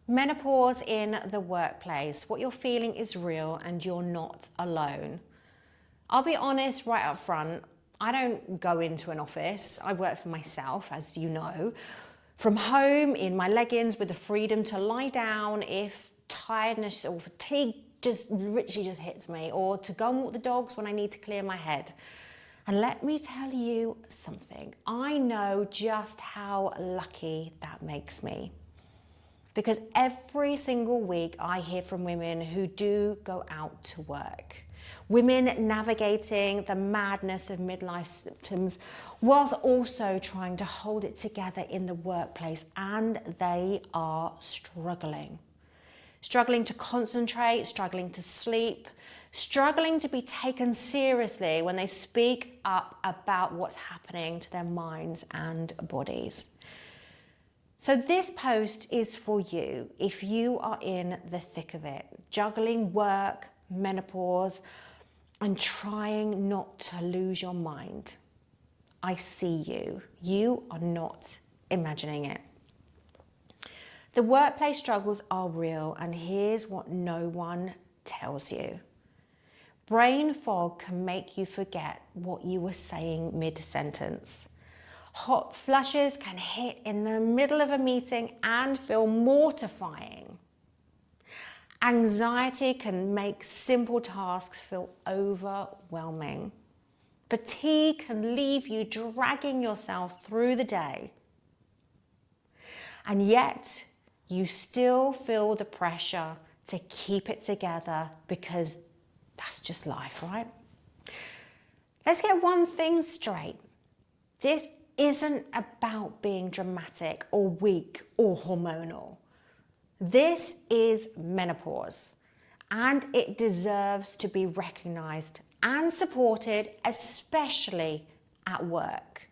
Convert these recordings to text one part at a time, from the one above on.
Menopause in the workplace. What you're feeling is real and you're not alone. I'll be honest right up front, I don't go into an office. I work for myself, as you know, from home in my leggings with the freedom to lie down if tiredness or fatigue just literally just hits me, or to go and walk the dogs when I need to clear my head. And let me tell you something, I know just how lucky that makes me. Because every single week I hear from women who do go out to work. Women navigating the madness of midlife symptoms whilst also trying to hold it together in the workplace, and they are struggling. Struggling to concentrate, struggling to sleep, struggling to be taken seriously when they speak up about what's happening to their minds and bodies. So this post is for you if you are in the thick of it, juggling work, menopause, and trying not to lose your mind. I see you. You are not imagining it. The workplace struggles are real, and here's what no one tells you. Brain fog can make you forget what you were saying mid-sentence. Hot flushes can hit in the middle of a meeting and feel mortifying. Anxiety can make simple tasks feel overwhelming. Fatigue can leave you dragging yourself through the day. And yet, you still feel the pressure to keep it together because that's just life, right? Let's get one thing straight. This isn't about being dramatic or weak or hormonal. This is menopause, and it deserves to be recognized and supported, especially at work.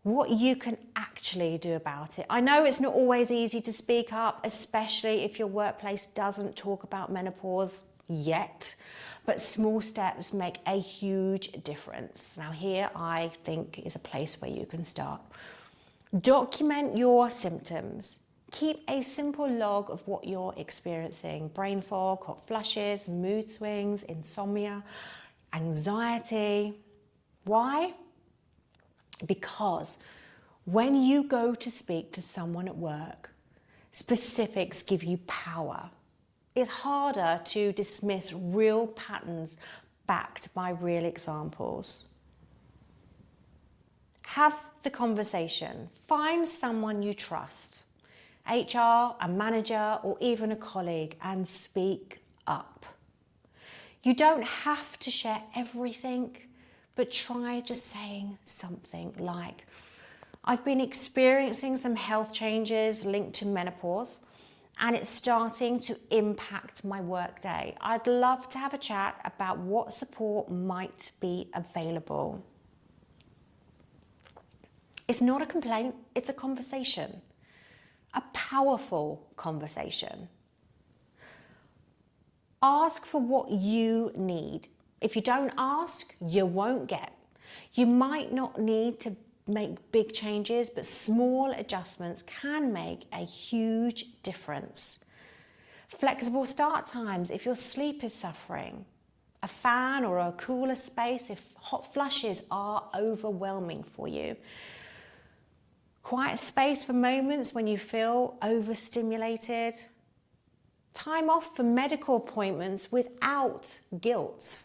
What you can actually do about it. I know it's not always easy to speak up, especially if your workplace doesn't talk about menopause yet, but small steps make a huge difference. Now here, I think, is a place where you can start. Document your symptoms. Keep a simple log of what you're experiencing. Brain fog, hot flushes, mood swings, insomnia, anxiety. Why? Because when you go to speak to someone at work, specifics give you power. It's harder to dismiss real patterns backed by real examples. Have the conversation. Find someone you trust, HR, a manager, or even a colleague, and speak up. You don't have to share everything, but try just saying something like, I've been experiencing some health changes linked to menopause, and it's starting to impact my workday. I'd love to have a chat about what support might be available. It's not a complaint, it's a conversation. A powerful conversation. Ask for what you need. If you don't ask, you won't get. You might not need to make big changes, but small adjustments can make a huge difference. Flexible start times if your sleep is suffering. A fan or a cooler space if hot flushes are overwhelming for you. Quiet space for moments when you feel overstimulated. Time off for medical appointments without guilt.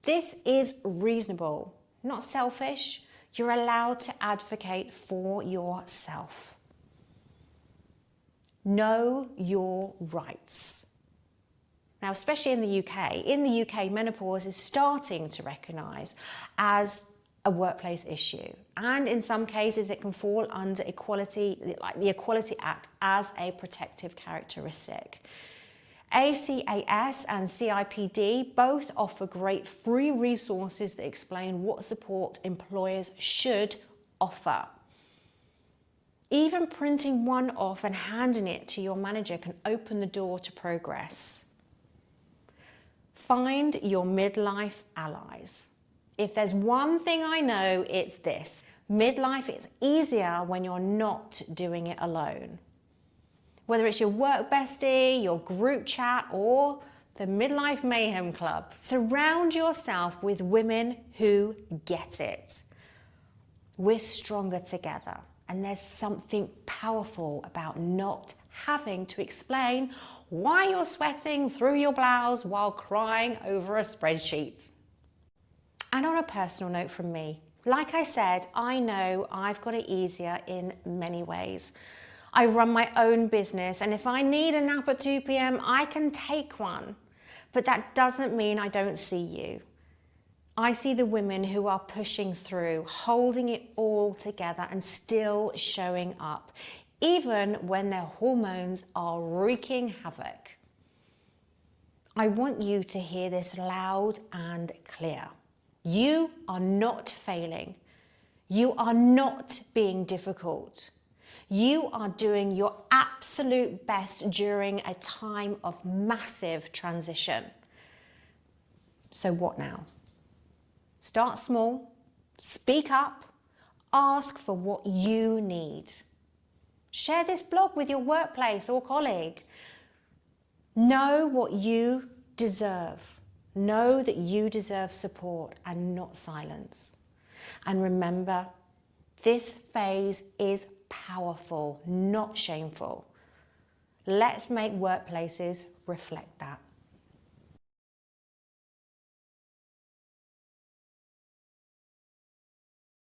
This is reasonable, not selfish. You're allowed to advocate for yourself. Know your rights. Now, especially in the UK, menopause is starting to recognise as a workplace issue. And in some cases, it can fall under equality, like the Equality Act, as a protective characteristic. ACAS and CIPD both offer great free resources that explain what support employers should offer. Even printing one off and handing it to your manager can open the door to progress. Find your midlife allies. If there's one thing I know, it's this. Midlife is easier when you're not doing it alone. Whether it's your work bestie, your group chat, or the Midlife Mayhem Club, surround yourself with women who get it. We're stronger together, and there's something powerful about not having to explain why you're sweating through your blouse while crying over a spreadsheet. And on a personal note from me, like I said, I know I've got it easier in many ways. I run my own business, and if I need a nap at 2 p.m, I can take one. But that doesn't mean I don't see you. I see the women who are pushing through, holding it all together and still showing up, even when their hormones are wreaking havoc. I want you to hear this loud and clear. You are not failing. You are not being difficult. You are doing your absolute best during a time of massive transition. So what now? Start small, speak up, ask for what you need. Share this blog with your workplace or colleague. Know what you deserve. Know that you deserve support and not silence. And remember, this phase is powerful, not shameful. Let's make workplaces reflect that.